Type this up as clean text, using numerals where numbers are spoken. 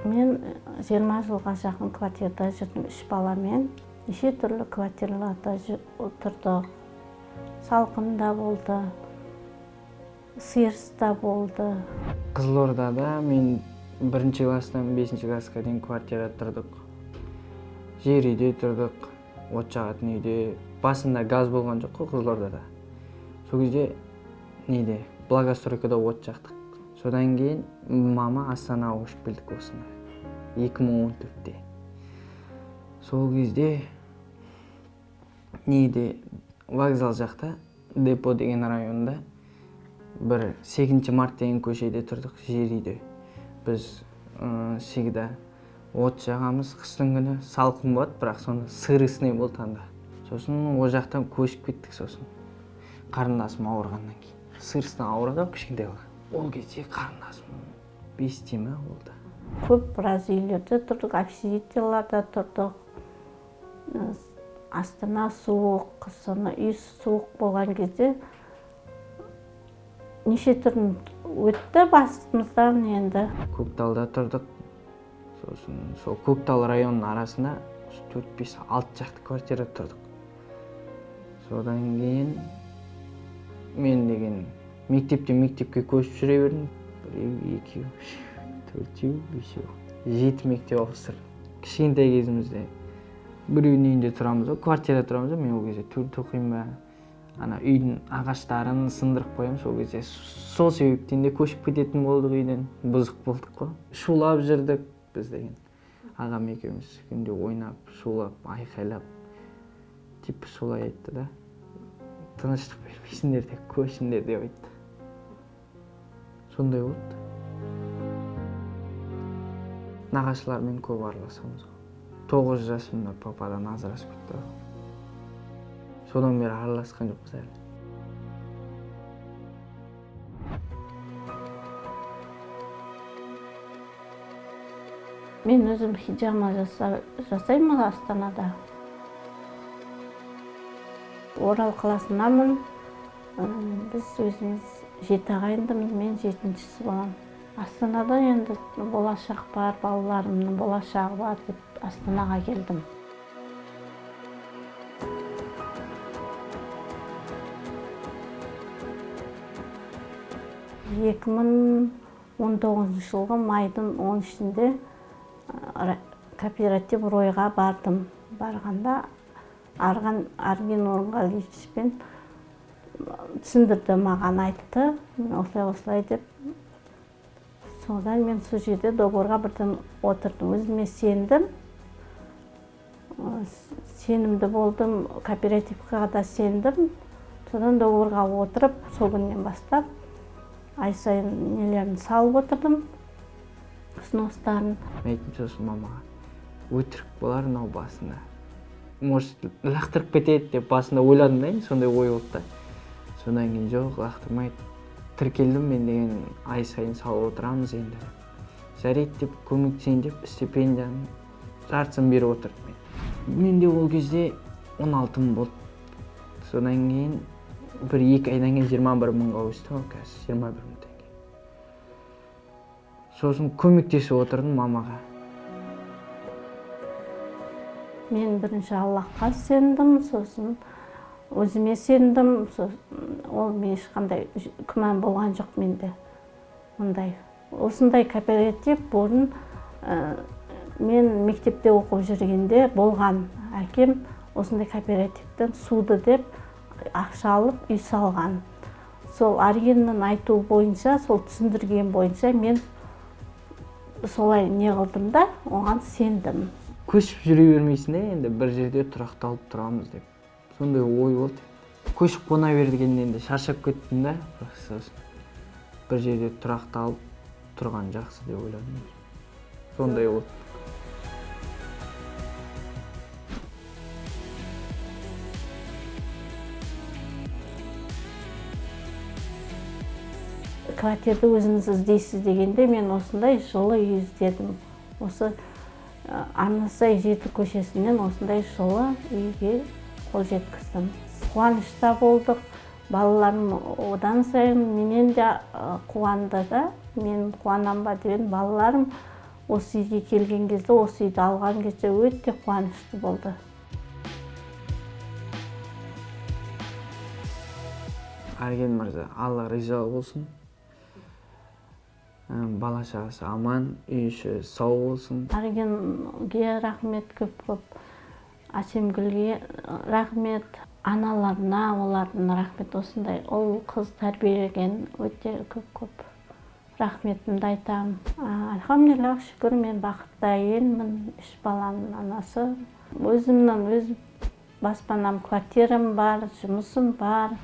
Мен 20 жылға жақын квартирада жүрдім 3 баламен. Неше түрлі квартираларда отырдық. Салқында болды, Сиырста болды. Қызылордада мен 1-ші класстан 5-ші классқа дейін квартирада тұрдық. Жер үйде тұрдық, от жағатын үйде. Басында газ болған жоқ қой Қызылордада. Сол кезде благостройкада от жақтық. Содан кейін мама Астанаға көшіп келдік осында. 2014-те. Сол кезде вокзал жақта, депо деген районда бір 8 март деген көшеде тұрдық, жер үйде. Біз всегда от жағамыз, қыстың күні салқын болады, бірақ сонда сырысный болды анда. Сосын о жақтан көшіп кеттік сосын. Қарындасым ауырғаннан кейін. Сырыстан ауырады кішкентай бала. Ол кезде қарындасым 5-те ме болды. Көп біраз үйлерде тұрдық, общежитияларда тұрдық. Астана суық, соны үй суық болған кезде неше түрін өтті басымыздан енді. Көкталда тұрдық. Сосын сол Көктал районының арасында 4-5-6 жақты квартирада тұрдық. Содан кейін мен деген мектептен мектепке көшіп жүре бердім. 1, 2, 4, 5, 7 мектеп ауыстырдым. Кішкентай кезімізде біреудің үйінде тұрамыз, квартирада тұрамыз, мен ол кезде төрт оқимын ба, ана үйдің ағаштарын сындырып қоямын, сол кезде сол себептен де көшіп кететін болдық үйден, бұзық болдық қой. Шулап жүрдік біз деген. Ағам екеуміз күнде ойнап, шулап, айқайлап, типі солай айтты да. Тыныштық бермейсіңдер де, көшіңдер деп айтты. Сондай болды. Нағашылармен көп араласамыз. 9 жасымда пападан ажырасып кетті. Содан бері араласқан жоқпыз әлі. Мен өзім хиджама жасаймын Астанада. Орал қаласынамын. Біз өзіміз 7 ағайындымыз, мен 7-шісі боламын. Астанада енді болашақ бар, балаларымның болашағы бар деп Астанаға келдім. жылғы майдың 13-інде кооператив Ройға бардым. Барғанда Арген Орынғалиевичпен түсіндірді, маған айтты, осылай деп. Содан мен сол жерде договорға бірден отырдым. Өзіме сенімді болдым, кооперативқа да сендім. Содан договорға отырып, сол күннен бастап ай сайын нелерін салып отырдым, сноустарын. Айтым сосын мамаға, өтірік болар мынау басында. Может, лақтырып кетеді деп басында ойладым да, сондай ой болды да. Содан кейін жоқ, лақтырмайды. Тіркелдім мен деген ай сайын салып отырамыз енді. Жарайды деп, көмектесейін деп, стипендияның жартысын беріп отырдым мен. Менде ол кезде 16 мың болды. Содан кейін 1-2 айдан кейін 21 мыңға өсті, қазір 21 мың теңге. Сосын көмектесіп отырдым мамаға. Мен бірінші Аллахқа сендім, сосын өзіме сендім, ол мен ешқандай күмән болған жоқ менде. Осындай кооператив бұрын мен мектепте оқып жүргенде болған. Әкем осындай кооперативтен суды деп ақша алып үй салған. Сол Аргеннің айтуы бойынша, сол түсіндірген бойынша мен солай не қылдым да, оған сендім. Көшіп жүре бермейсің де, енді бір жерде тұрақталып тұрамыз деп. Сондай ой болды. Көшіп қона бергенде енді шаршап кеттім да, бір жерде тұрақталып тұрған жақсы деп ойладым. Сондай болды. Квартирды өзіңіз іздейсіз дегенде мен осындай жылы үй іздедім. Осы Арнасай 7 көшесінен осындай жылы үйге қол жеткіздім. Қуанышта болдық. Балаларым одан сайын менен де қуанды да. Мен қуанам ба деген балаларым осы үйге келген кезде, осы үйді алған кезде өте қуанышты болды. Арген мырза, Алла риза болсын. Бала шағасы аман, үй іші сау болсын. Аргенге рахмет көп. Асемгүлге рахмет. Аналарына, олардың рахмет. Осындай ол қыз тәрбиелеген өте көп. Рахметімді айтам. Альхамдулиллах, шүкір, мен бақытты әйелмін, 3 баланың анасы. Өзімнің өз баспанам, квартирам бар, жұмысым бар.